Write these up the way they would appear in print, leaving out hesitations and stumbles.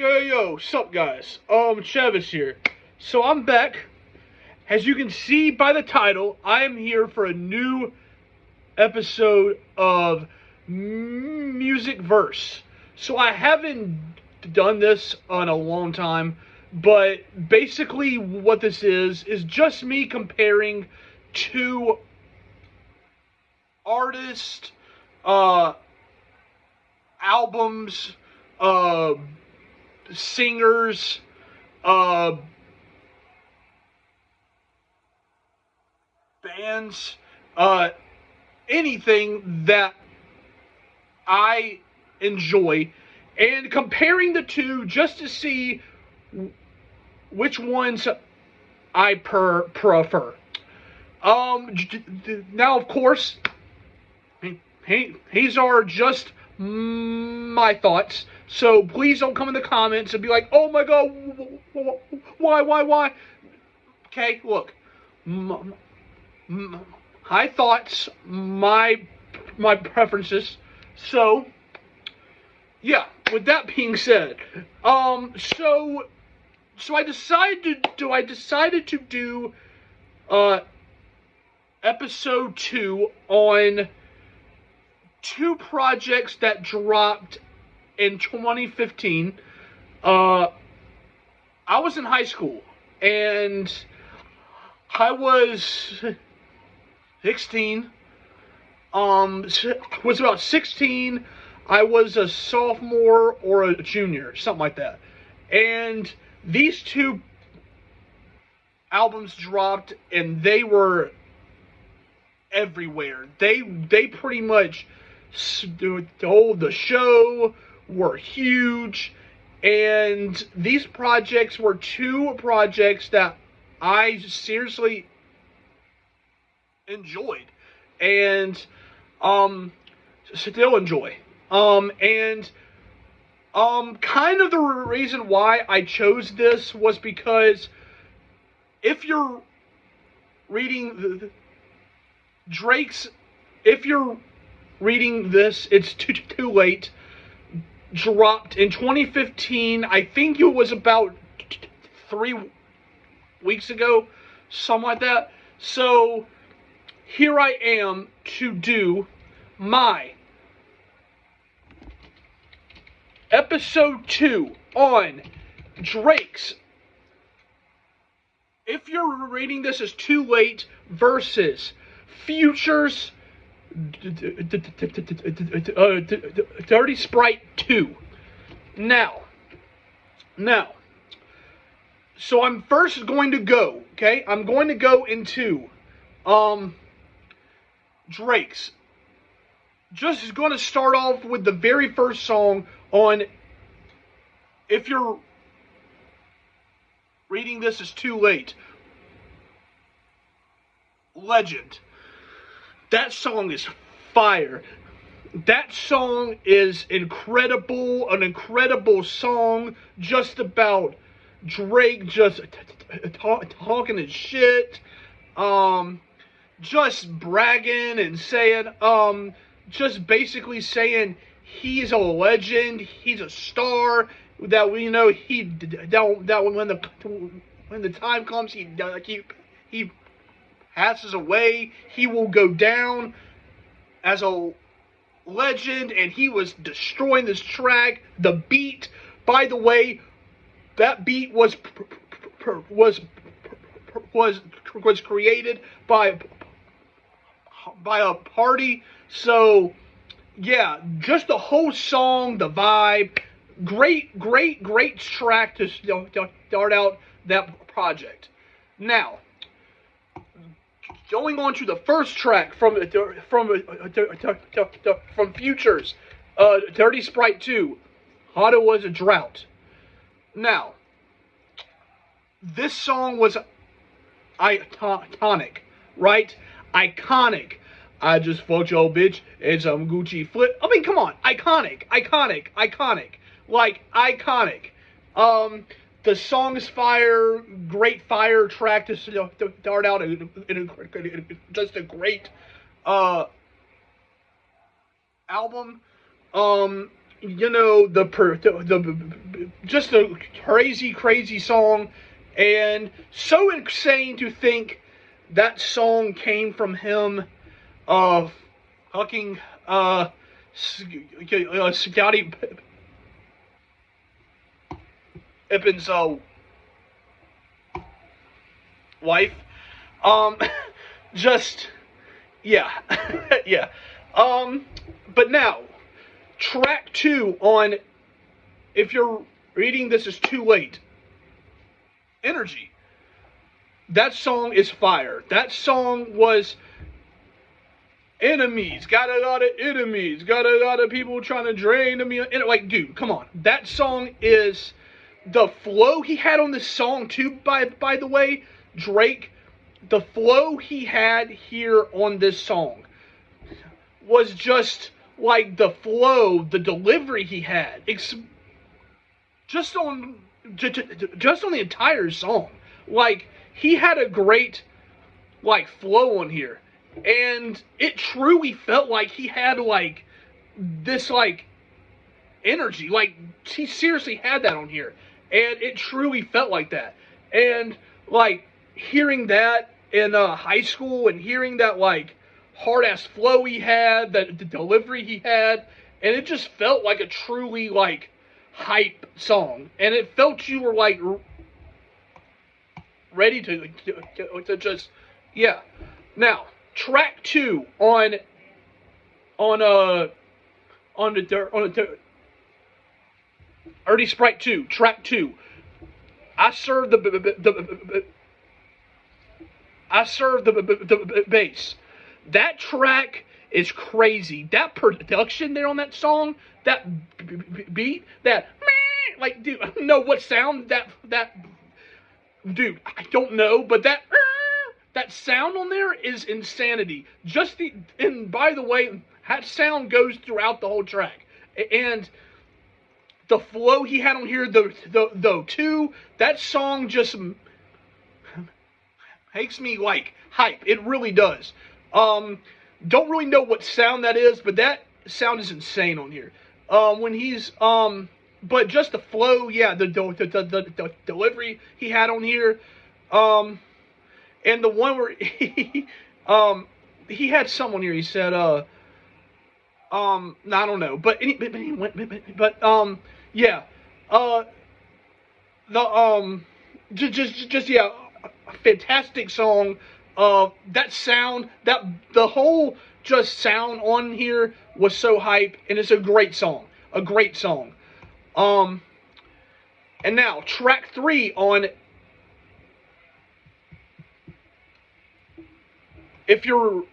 Yo, sup guys? Travis here. So I'm back. As you can see by the title, I am here for a new episode of Musicverse. So I haven't done this in a long time, but basically what this is just me comparing two artists, albums, uh, singers, uh, bands, anything that I enjoy, and comparing the two just to see which ones I prefer. Now, of course, these are just my thoughts. So please don't come in the comments and be like, "Oh my God, why?" Okay, look, my thoughts, my preferences. So yeah. With that being said, so I decided to do episode 2 on two projects that dropped in 2015. I was in high school and I was 16. Was about 16. I was a sophomore or a junior, something like that. And these two albums dropped and they were everywhere. They pretty much stole the show, were huge, and these projects were two projects that I seriously enjoyed and still enjoy. And kind of the reason why I chose this was because if you're reading Drake's, if you're reading this, it's too late. Dropped in 2015. I think it was about 3 weeks ago, something like that. So here I am to do my episode 2 on Drake's If You're Reading This Is Too Late versus Future's Dirty Sprite 2. Now, so I'm first going to go, okay? I'm going to go into Drake's. Just going to start off with the very first song on If You're Reading This Is Too Late. Legend. That song is fire. That song is incredible. An incredible song just about Drake just talking his shit. Just bragging and saying, just basically saying he's a legend, he's a star, that we know that when the time comes he passes away, he will go down as a legend, and he was destroying this track. The beat, by the way, that beat was created by a party. So yeah, just the whole song, the vibe, great track to start out that project. Now, going on to the first track from Future's Dirty Sprite 2, Hot It Was a Drought. Now, this song was iconic, right? Iconic. I just fucked your bitch and some Gucci flip. I mean, come on, iconic. Like, iconic. The song is fire, great fire track to start out, just a great album. You know, the just a crazy, crazy song, and so insane to think that song came from him, fucking, Scotty Pippen's, wife. Um, just, yeah, yeah. But now, track 2 on, if you're reading this is too late, Energy. That song is fire. That song was enemies. Got a lot of enemies. Got a lot of people trying to drain me. Like, dude, come on. That song is the flow he had on this song too. By the way, Drake, the flow he had here on this song was just like the flow, the delivery he had. Just on the entire song. Like, he had a great, like, flow on here. And it truly felt like he had, like, this, like, energy. Like, he seriously had that on here. And it truly felt like that. And, like, hearing that in high school and hearing that, like, hard-ass flow he had, the delivery he had, and it just felt like a truly, like, hype song. And it felt you were, like, ready to just, yeah. Now, track 2 on the Dirty Sprite 2, track 2. I serve the bass. That track is crazy. That production there on that song, that beat, that, like, dude, I don't know what sound that dude, I don't know, but that sound on there is insanity. And by the way, that sound goes throughout the whole track. And the flow he had on here, though, too, that song just makes me, like, hype. It really does. Don't really know what sound that is, but that sound is insane on here. When he's, but just the flow, yeah, the delivery he had on here, and the one where he had someone here. He said, I don't know, but yeah, just yeah, a fantastic song. That sound, the whole just sound on here was so hype, and it's a great song, a great song. And now track 3 on, if you're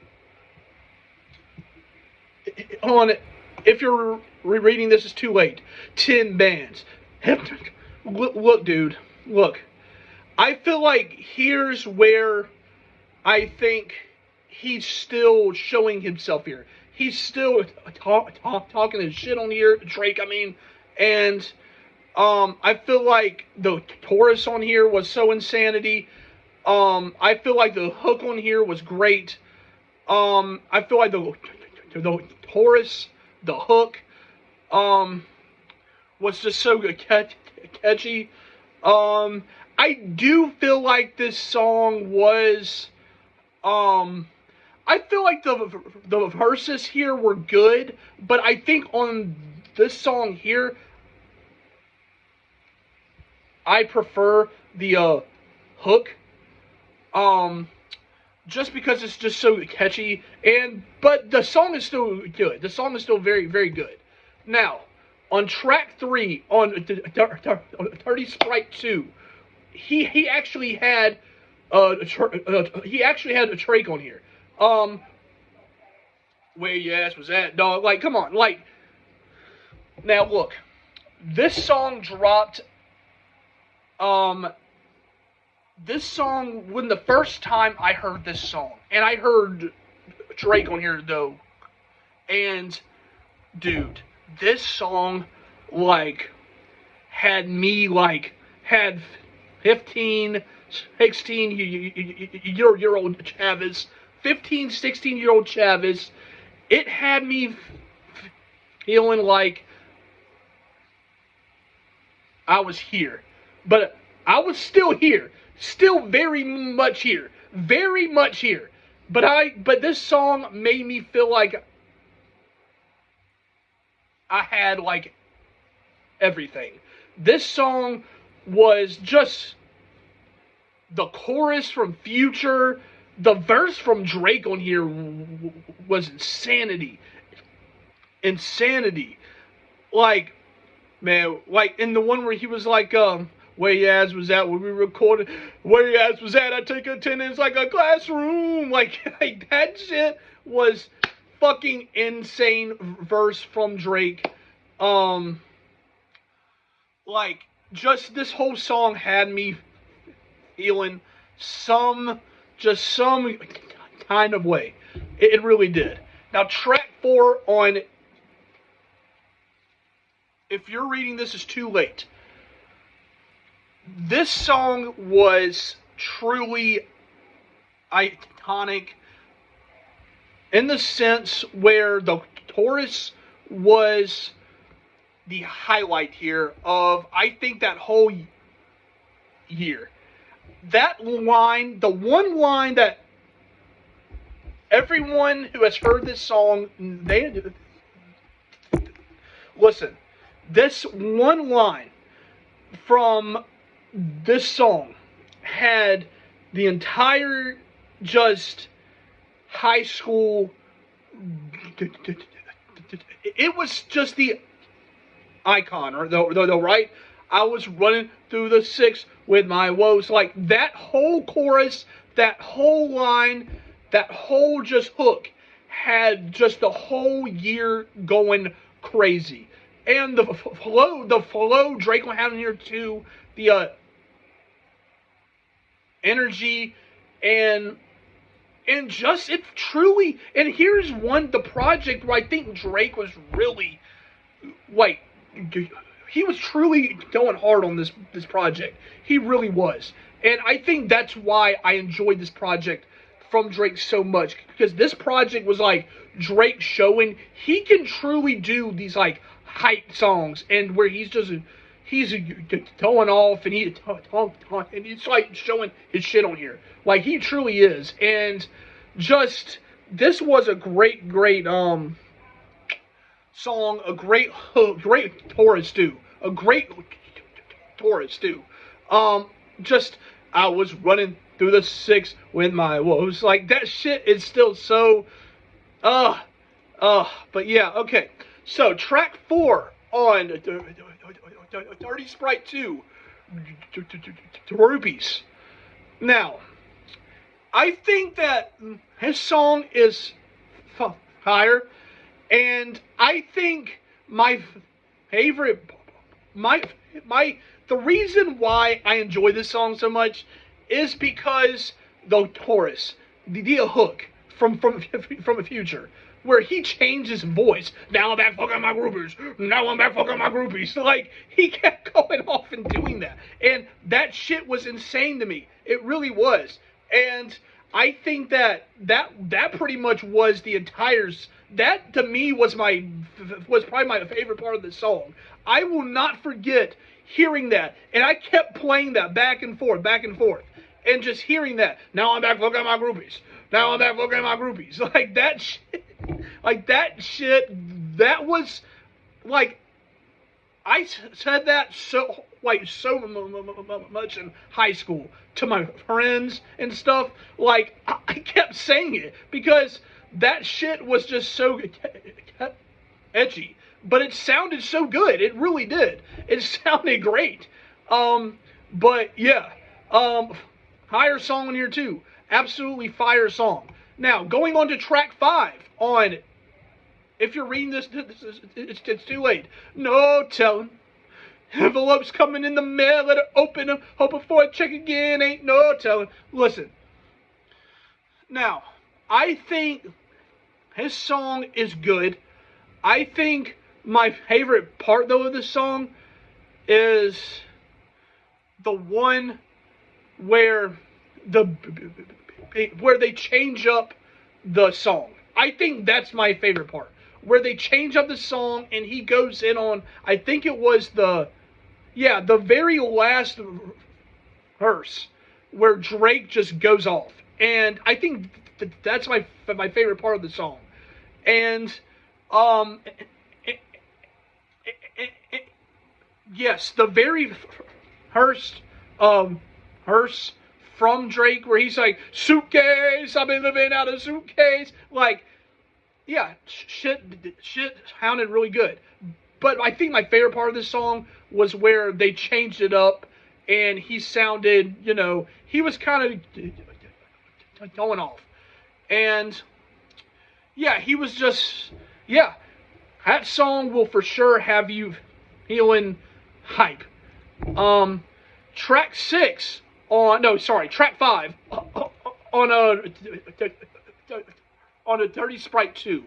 rereading this is too late. 10 bands. Look, dude, look. I feel like here's where I think he's still showing himself here. He's still talking his shit on here, Drake, I mean, and I feel like the chorus on here was so insanity. I feel like the hook on here was great. I feel like the chorus, the hook, was just so catchy. I do feel like this song was, I feel like the verses here were good, but I think on this song here, I prefer the hook, just because it's just so catchy. But the song is still good. The song is still very, very good. Now, on track 3 on Dirty Sprite 2, he actually had a Drake on here. Where your ass was at, dog? Like, come on, like. Now look, this song dropped. This song, when the first time I heard this song, and I heard Drake on here though, and dude, this song, like, had me, like, had 15, 16-year-old Chavez, 15, 16-year-old Chavez, it had me feeling like I was here. But I was still here. Still very much here. Very much here. But this song made me feel like I had like everything. This song was just the chorus from Future, the verse from Drake on here was insanity. Insanity. Like, man, like in the one where he was like, where your ass was at when we recorded, where your ass was at, I take attendance like a classroom. Like that shit was fucking insane verse from Drake. Like, just this whole song had me feeling some kind of way. It really did. Now, track 4 on If You're Reading This Is Too Late. This song was truly iconic in the sense where the chorus was the highlight here of, I think, that whole year. That line, the one line that everyone who has heard this song, listen, this one line from this song had the entire just high school, it was just the icon, or the right? I was running through the 6 with my woes. Like, that whole chorus, that whole line, that whole just hook had just the whole year going crazy. And the flow Drake will have in here too, the energy, and just, it truly, and here's the project where I think Drake was really, like, he was truly going hard on this project. He really was. And I think that's why I enjoyed this project from Drake so much. Because this project was like Drake showing he can truly do these like hype songs. And where he's going off and he's like showing his shit on here. Like, he truly is. And just, this was a great song, a great chorus too. A great chorus too. Just, I was running through the 6 with my woes. Like, that shit is still so, but yeah, okay. So, track 4 on Dirty Sprite 2, Rupees. Now, I think that his song is higher. And I think my favorite, the reason why I enjoy this song so much is because the chorus, the hook from the Future, where he changed his voice. Now I'm back fucking my groupies. Now I'm back fucking my groupies. Like, he kept going off and doing that. And that shit was insane to me. It really was. And I think that pretty much was the entire, that to me was probably my favorite part of the song. I will not forget hearing that, and I kept playing that back and forth, and just hearing that. Now I'm back fucking my groupies. Now I'm back fucking my groupies. Like, that shit, that was, like, I said that so much in high school to my friends and stuff. Like, I kept saying it because that shit was just so edgy, but it sounded so good. It really did. It sounded great. But yeah, higher song in here too. Absolutely fire song. Now, going on to track 5 on If You're Reading This, it's Too Late. No telling. Envelopes coming in the mail, let her open them, hoping for a check again, ain't no telling. Listen. Now, I think his song is good. I think my favorite part, though, of the song is the one where they change up the song. I think that's my favorite part. Where they change up the song and he goes in on, I think it was yeah, the very last verse where Drake just goes off, and I think that's my favorite part of the song. And um, yes, the very first verse from Drake where he's like, "Suitcase, I've been living out of suitcase," like, yeah, shit sounded really good. But I think my favorite part of this song was where they changed it up, and he sounded, he was kind of going off, and yeah, he was just, yeah, that song will for sure have you feeling hype. Um, track six on no, sorry, track five on a Dirty Sprite 2,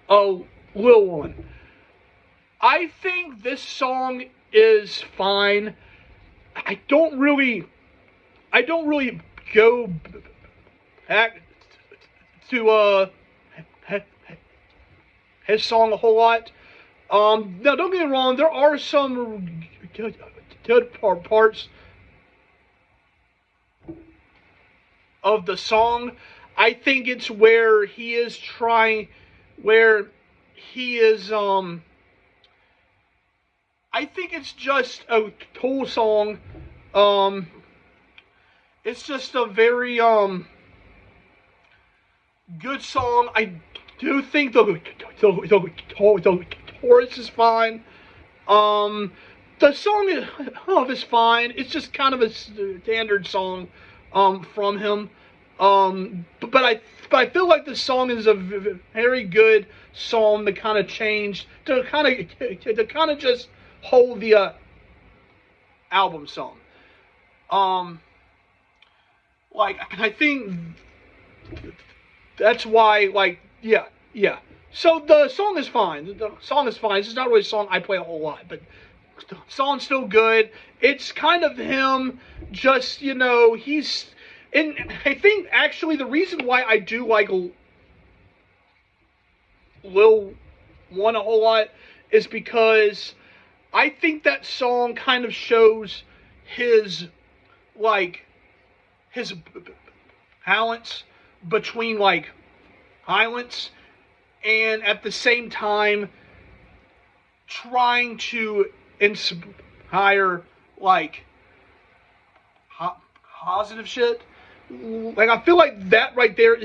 Lil One. I think this song is fine. I don't really, I don't really go back to his song a whole lot. Now don't get me wrong, there are some good parts of the song. I think it's where he is trying, where he is I think it's just a cool song. Um, it's just a very good song. I do think the chorus is fine. Um, the song is fine. It's just kind of a standard song from him. But I feel like the song is a very good song to kind of change to kind of just hold the album song. Um, like I think that's why, like, yeah, yeah. So the song is fine. The song is fine. It's not really a song I play a whole lot, but the song's still good. It's kind of him, just, he's. And I think actually the reason why I do like Lil One a whole lot is because I think that song kind of shows his, like, his balance between, like, violence and at the same time trying to inspire, like, positive shit. Like, I feel like that right there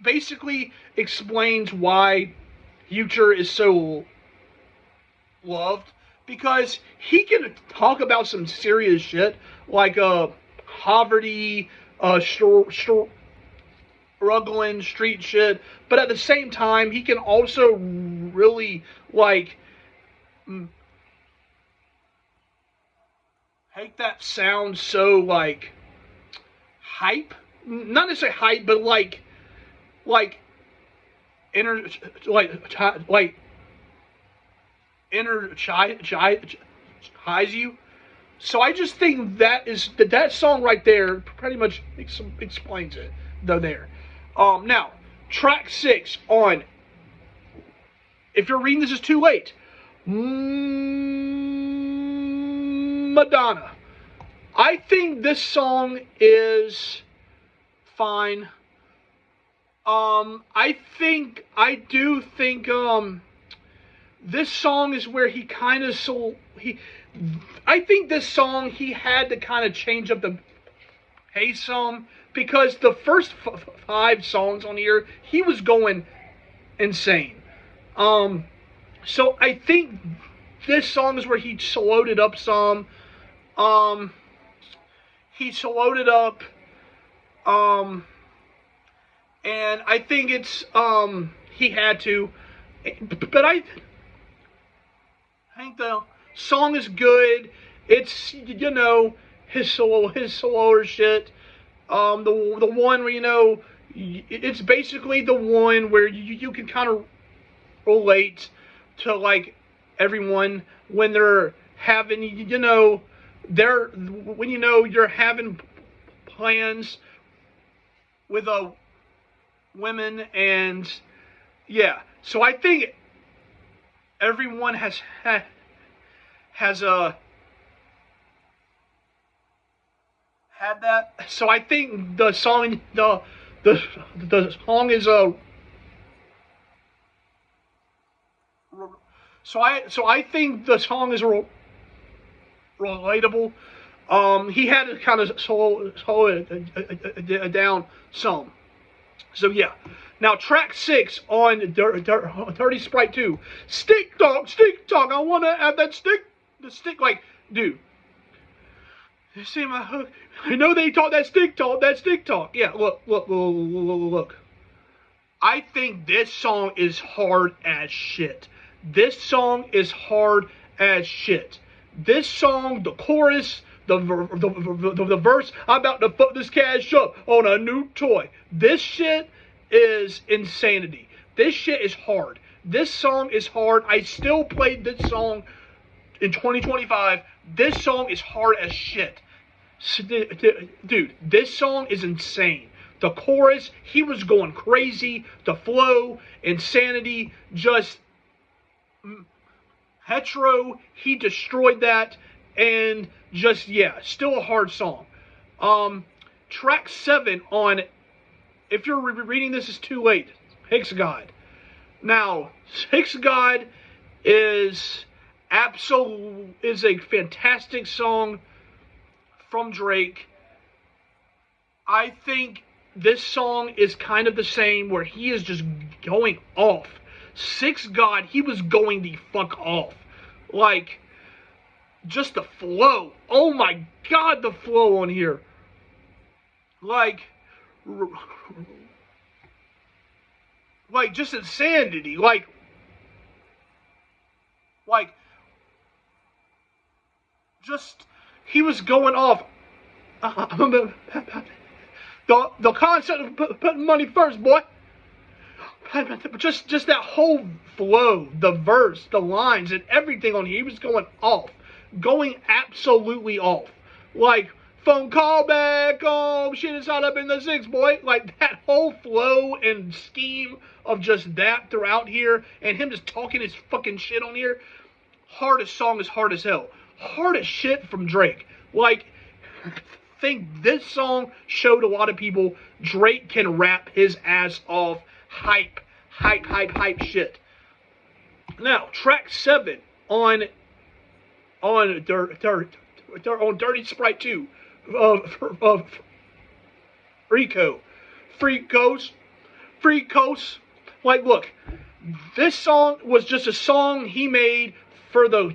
basically explains why Future is so loved, because he can talk about some serious shit like poverty, struggling street shit, but at the same time he can also really, like, make that sound so, like, hype, not necessarily hype, but like inner like energize you. So I just think that song right there pretty much explains it though there. Now track 6 on If You're Reading This Is Too Late, Madonna. I think this song is fine. I do think this song is where he kind of I think this song he had to kind of change up the pace some, because the first 5 songs on here he was going insane. So I think this song is where he slowed it up some. He slowed it up. And I think it's he had to, but I think the song is good. It's his slower shit. The one where it's basically the one where you can kind of relate to, like, everyone when they're having when you're having plans with a women, and yeah, so I think everyone has has had that. So I think the song the song is so I think the song is relatable. He had to kind of slow it down some. So yeah. Now track 6 on Dirty Sprite 2. Stick talk, I wanna have that stick. The stick, like, dude. You see my hook? I know they taught that stick talk. Yeah, look. I think this song is hard as shit. This song is hard as shit. This song, the chorus, the verse, I'm about to put this cash up on a new toy. This shit is insanity. This shit is hard. This song is hard. I still played this song in 2025. This song is hard as shit. Dude, this song is insane. The chorus, he was going crazy. The flow, insanity, just hetero, he destroyed that. And just, yeah, still a hard song. Track 7 on, if you're reading this, is too late. Hicks God. Now, Hicks God is a fantastic song from Drake. I think this song is kind of the same, where he is just going off. Six God, he was going the fuck off. Like, just the flow. Oh my God, the flow on here. Like just insanity. Like, just, he was going off. The concept of putting money first, boy. Just that whole flow, the verse, the lines, and everything on here. He was going off. Going absolutely off. Like, phone call back home, shit is hot up in the 6, boy. Like, that whole flow and scheme of just that throughout here, and him just talking his fucking shit on here. Hardest song is hard as hell. Hard as shit from Drake. Like, I think this song showed a lot of people Drake can rap his ass off. Hype shit. Now, track 7 on Dirty Sprite 2 of Free Coast. Like, look, this song was just a song he made for the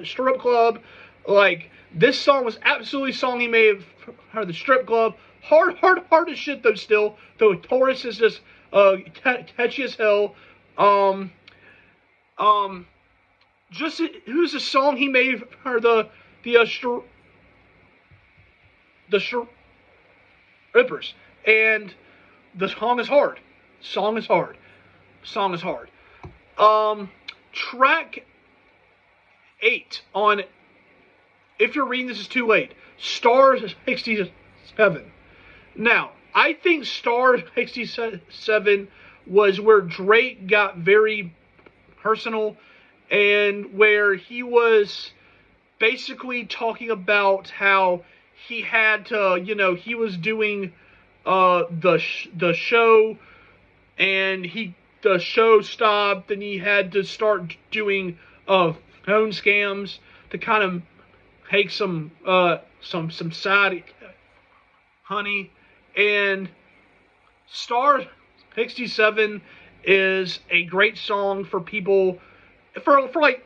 strip club. Like, this song was absolutely a song he made for the strip club. Hard as shit though. Still, the chorus is just catchy as hell. Just, it was a song he made for the strippers, and the song is hard. Track 8 on, if you're reading this, is too late. Star 67. Now, I think Star 67 was where Drake got very personal, and where he was basically talking about how he had to, he was doing the show, and the show stopped, and he had to start doing phone scams to kind of take some side honey. And Star 67 is a great song for people, for like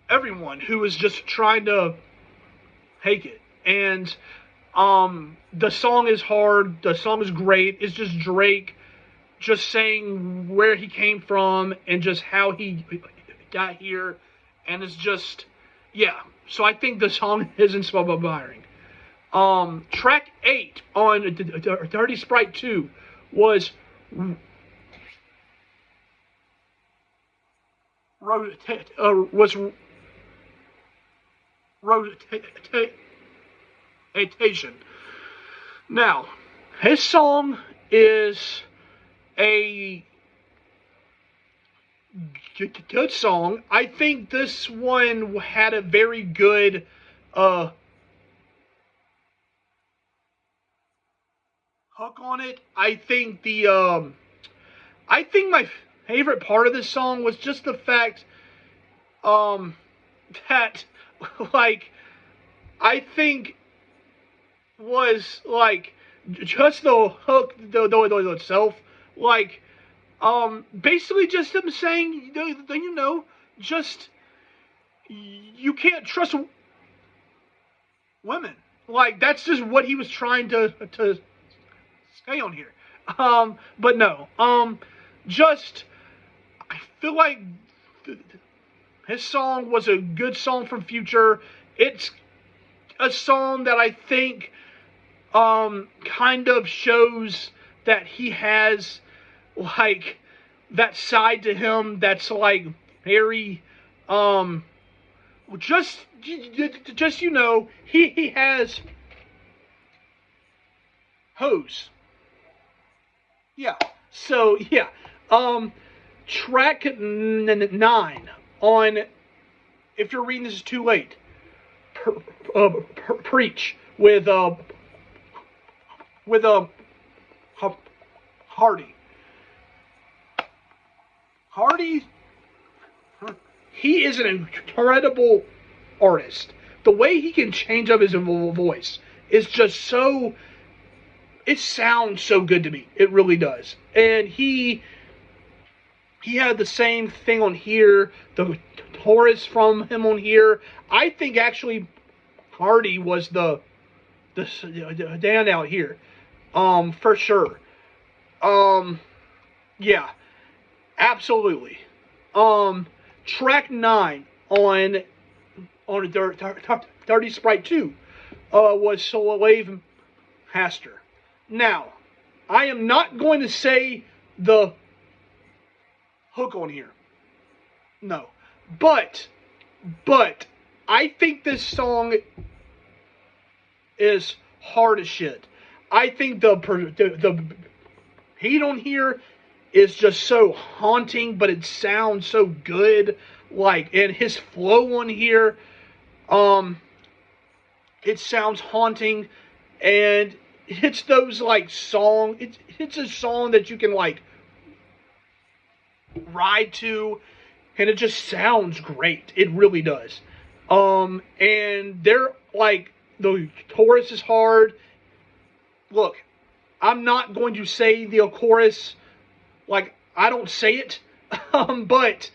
everyone who is just trying to take it. And the song is hard, the song is great. It's just Drake just saying where he came from and just how he got here, and it's just, yeah. So I think the song is inspiring. Track 8 on Dirty Sprite 2 was rotation. Now, his song is a good song. I think this one had a very good uh, hook on it. I think my favorite part of this song was just the fact um, that like I think was like just the hook the itself like basically just him saying just you can't trust women. Like that's just what he was trying to say on here. But no. Just I feel like his song was a good song from Future. It's a song that I think kind of shows that he has like that side to him that's like very just he has hose. Yeah. So yeah. Track 9 on if you're reading this is too late. Preach with Hardy. Hardy, he is an incredible artist. The way he can change up his voice is just so. It sounds so good to me. It really does. And he had the same thing on here. The chorus from him on here. I think actually Hardy was the standout here. For sure. Yeah, absolutely. Track 9 on Dirty Sprite 2 was Slave Master. Now, I am not going to say the hook on here. No. But I think this song is hard as shit. I think the beat on here is just so haunting, but it sounds so good. Like, and his flow on here, it sounds haunting, and it's those like it's a song that you can like ride to, and it just sounds great. It really does. And they're like the chorus is hard. Look, I'm not going to say the chorus like I don't say it, but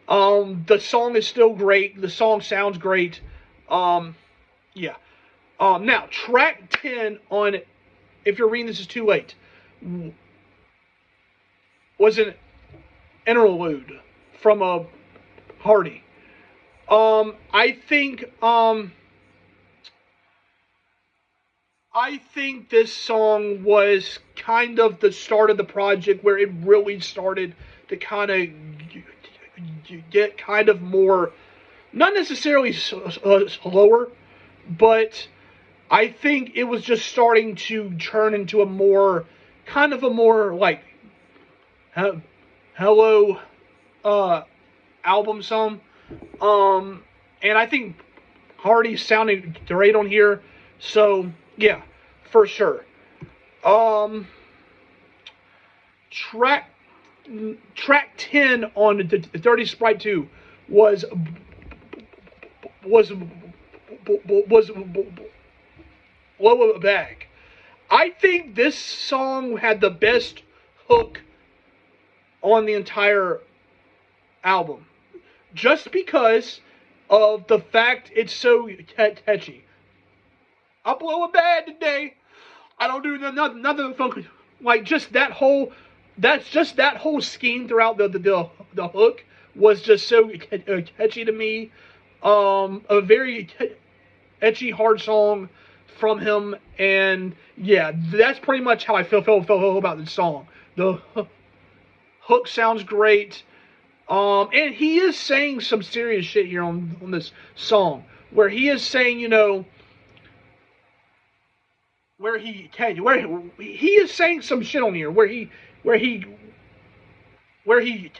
the song is still great. The song sounds great. Yeah. Now track 10 on if you're reading this is too late was an interlude from a Hardy. I think this song was kind of the start of the project where it really started to kind of get kind of more, not necessarily slower, but I think it was just starting to turn into a more, kind of a more like, hello, album song. And I think Hardy sounded great on here. So, yeah, for sure. Track 10 on the Dirty Sprite 2 was Blow a Bag. I think this song had the best hook on the entire album. Just because of the fact it's so catchy. I blow a bag today. I don't do nothing funky. Like just that whole scheme throughout the hook was just so catchy to me. A very catchy, hard song from him, and yeah, that's pretty much how I feel about this song. The hook sounds great. And he is saying some serious shit here on this song, where he is saying, where he is saying some shit on here, where he where he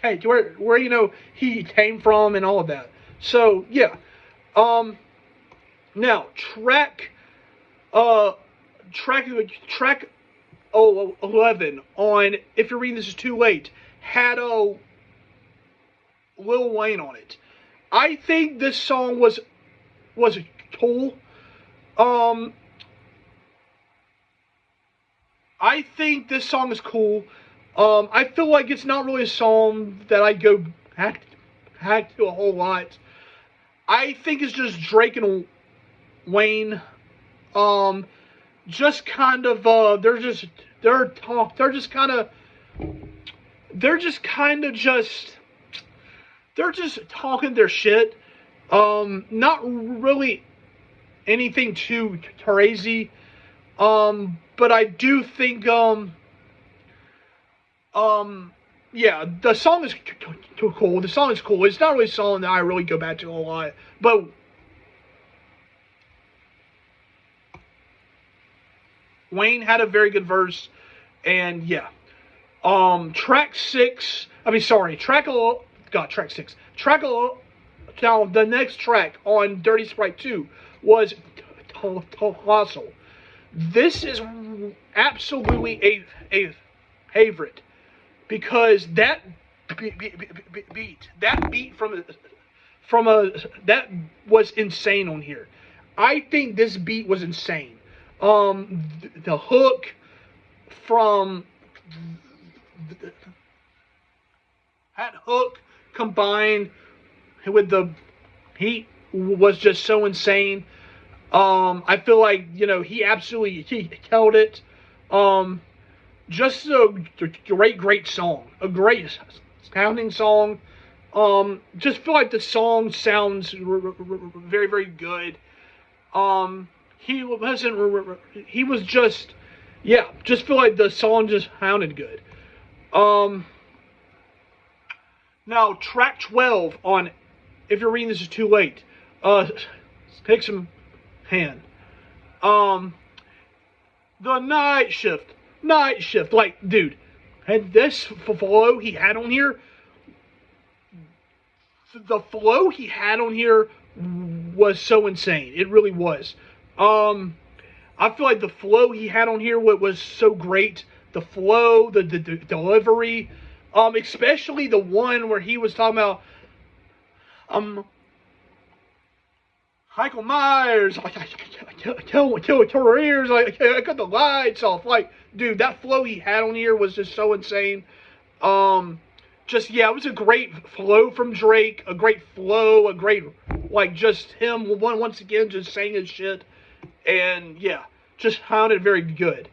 where you know he came from and all of that. So yeah. Um, Now uh track track 11 on If You're Reading This Is Too Late had a Lil Wayne on it. I think this song was cool. Um, I think this song is cool. I feel like it's not really a song that I go back to a whole lot. I think it's just Drake and Wayne. Um, just kind of they're just kind of they're just kind of just they're just talking their shit. Not really anything too crazy. But I do think yeah, the song is too cool. The song is cool. It's not really a song that I really go back to a lot, but Wayne had a very good verse, and yeah. Track six. I mean, sorry, track six. Now the next track on Dirty Sprite 2 was Colossal. This is absolutely a favorite because that beat from a that was insane on here. I think this beat was insane. The hook from that hook combined with the heat was just so insane. I feel like he absolutely he killed it. Just a great song, a great sounding song. Just feel like the song sounds very very good. He wasn't. He was just. Yeah, just feel like the song just sounded good. Now track 12 on If You're Reading This Is Too Late. Take some hand. The night shift. Like, dude, and this flow he had on here. The flow he had on here was so insane. It really was. I feel like the flow he had on here was so great. The flow, the delivery, especially the one where he was talking about, Michael Myers, kill careers, I cut the lights off. Like, dude, that flow he had on here was just so insane. Just yeah, it was a great flow from Drake, a great flow, a great just him once again just saying his shit. And yeah, just sounded very good.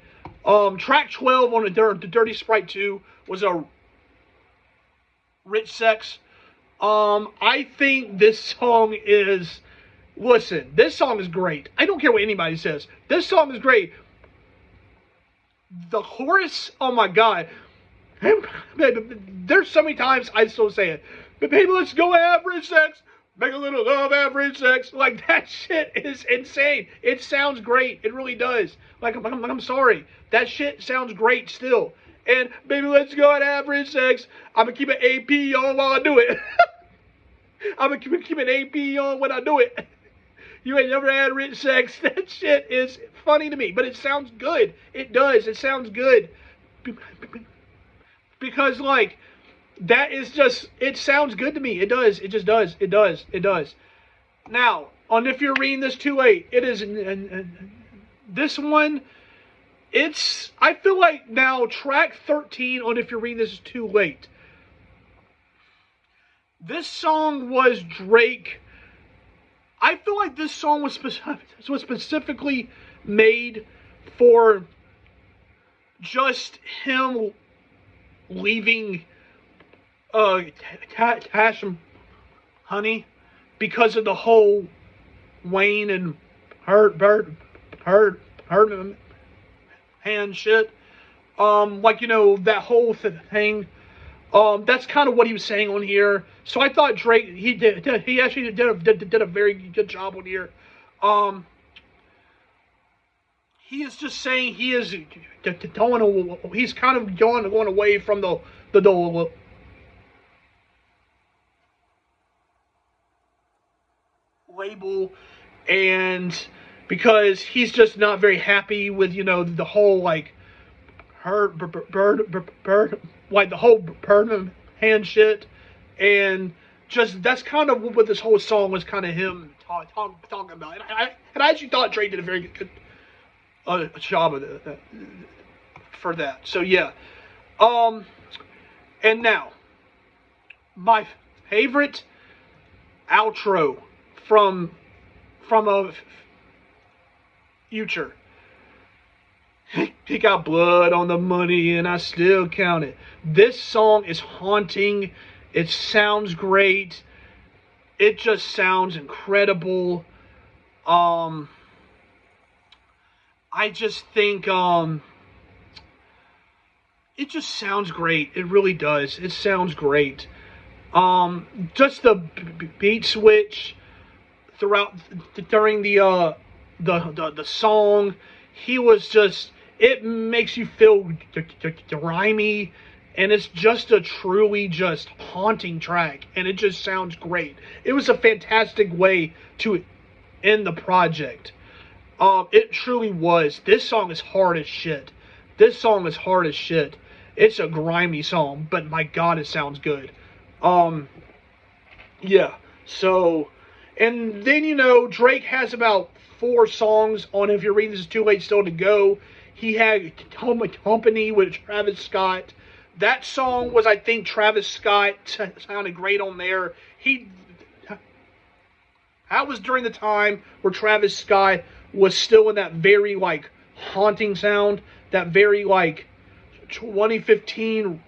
Track 12 on the Dirty Sprite 2 was a Rich Sex. I think this song is. Listen, this song is great. I don't care what anybody says. This song is great. The chorus, oh my god. There's so many times I still say it. But baby, let's go have rich sex. Make a little love, average sex. Like, that shit is insane. It sounds great. It really does. Like, I'm sorry. That shit sounds great still. And, baby, let's go and average sex. I'm going to keep an AP on while I do it. I'm going to keep an AP on when I do it. You ain't never had rich sex. That shit is funny to me. But it sounds good. It does. It sounds good. Because, like, that is just, it sounds good to me. It does. It just does. It does. It does. Now, on If You're Reading This Too Late, it is, this one, it's, I feel like now track 13 on If You're Reading This Is Too Late. This song was Drake. I feel like this song was specifically made for just him leaving Tash and Honey because of the whole Wayne and her hand shit. Like, that whole thing. That's kind of what he was saying on here. So I thought Drake, he actually did a very good job on here. He is just saying he's kind of going away from the label, and because he's just not very happy with, you know, the whole like like the whole Birdman hand shit, and just that's kind of what this whole song was kind of him talking about. And I actually thought Drake did a very good job of for that. So yeah, and now my favorite outro from a Future. He got blood on the money and I still count it. This song is haunting. It sounds great. It just sounds incredible. I just think it just sounds great. It really does. It sounds great. Just the beat switch throughout during the song, he was just, it makes you feel grimy, and it's just a truly just haunting track, and it just sounds great. It was a fantastic way to end the project. It truly was. This song is hard as shit. This song is hard as shit. It's a grimy song, but my God, it sounds good. Yeah. So, and then, you know, Drake has about 4 songs on If You're Reading This Is Too Late Still to Go. He had Company with Travis Scott. That song was, I think, Travis Scott sounded great on there. That was during the time where Travis Scott was still in that very, like, haunting sound. That very, like, 2015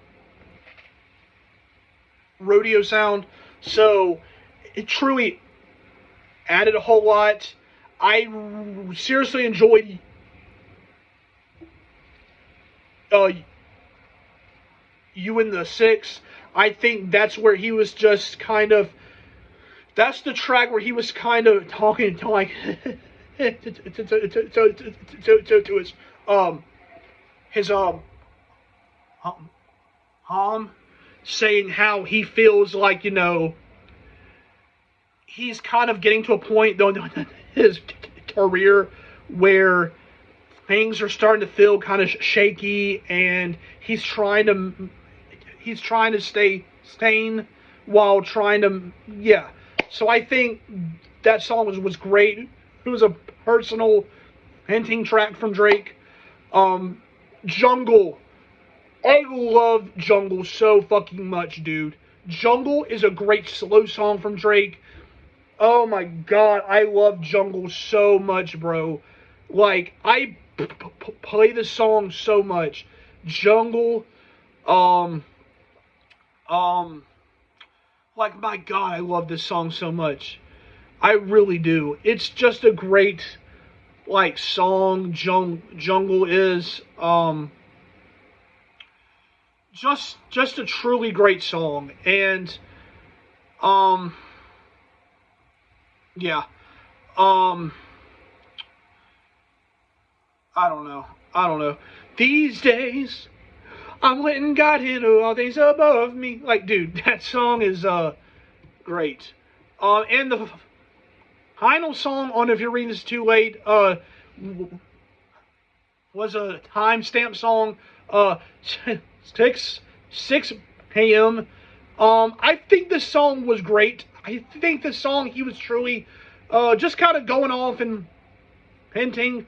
rodeo sound. So, it truly added a whole lot. I seriously enjoyed You in the Six. I think that's where he was just kind of, that's the track where he was kind of talking to like to his saying how he feels like, you know, he's kind of getting to a point though in his career where things are starting to feel kind of shaky, and he's trying to stay sane while trying to, yeah. So I think that song was great. It was a personal hinting track from Drake. Jungle. I love Jungle so fucking much, dude. Jungle is a great slow song from Drake. Oh my God, I love Jungle so much, bro. Like, I play this song so much. Jungle, like, my God, I love this song so much. I really do. It's just a great, like, song. Jungle is, just a truly great song. And, yeah, I don't know. These days, I'm letting God handle all things above me. Like, dude, that song is great. And the final song on If You're Reading This Too Late was a timestamp song. 6 p.m. I think this song was great. I think this song, he was truly just kind of going off and hinting.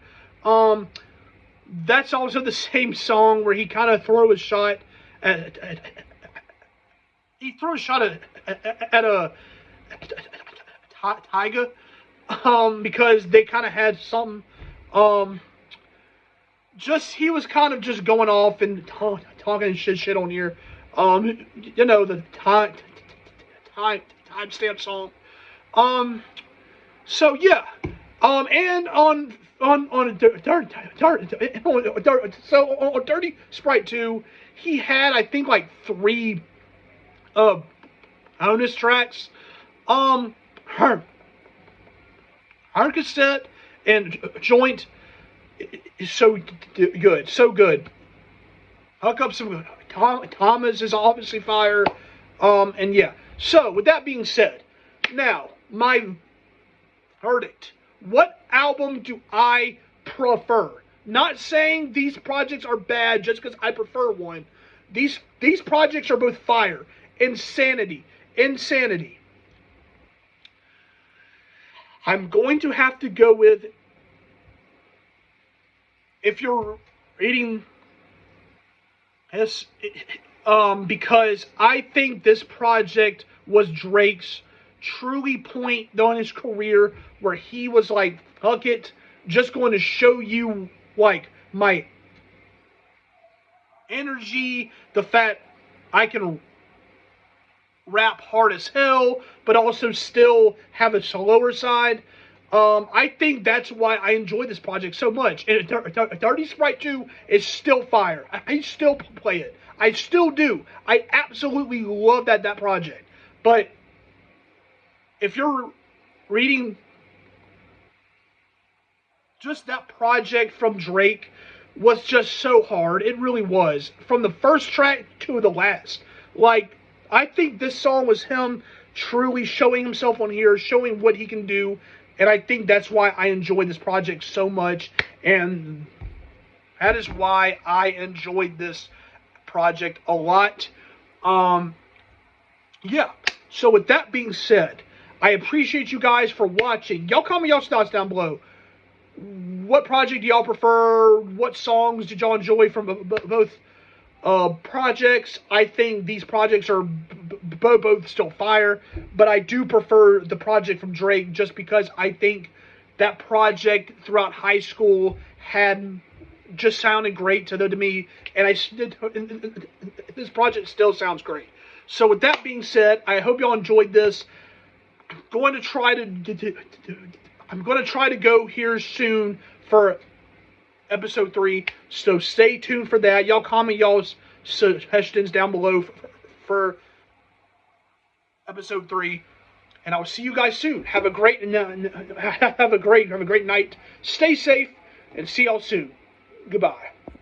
That's also the same song where he kind of threw a shot at a Tyga, because they kind of had some, just, he was kind of just going off and talking shit on here. You know, the timestamp song. So yeah. And on Dirty Sprite 2, he had, I think, like 3 bonus tracks. Her cassette and joint is so good, so good. Hook up some Thomas is obviously fire. And yeah. So with that being said, now my heard it. What album do I prefer? Not saying these projects are bad just because I prefer one. These projects are both fire. Insanity. Insanity. I'm going to have to go with, if you're reading this, because I think this project was Drake's truly point on his career where he was like, fuck it, just going to show you like my energy, the fact I can rap hard as hell, but also still have a slower side. I think that's why I enjoy this project so much. And 30 Sprite 2 is still fire. I still play it. I still do. I absolutely love that project. But if you're reading just that project from Drake was just so hard. It really was. From the first track to the last. Like, I think this song was him truly showing himself on here, showing what he can do. And I think that's why I enjoy this project so much. And that is why I enjoyed this project a lot. Yeah. So with that being said, I appreciate you guys for watching. Y'all comment y'all's thoughts down below. What project do y'all prefer? What songs did y'all enjoy from both projects? I think these projects are both still fire, but I do prefer the project from Drake just because I think that project throughout high school had just sounded great to me, and this project still sounds great. So with that being said, I hope y'all enjoyed this. I'm going to try to go here soon for episode 3, so stay tuned for that. Y'all comment y'all's suggestions down below for episode 3, and I'll see you guys soon. Have a great night. Stay safe, and see y'all soon. Goodbye.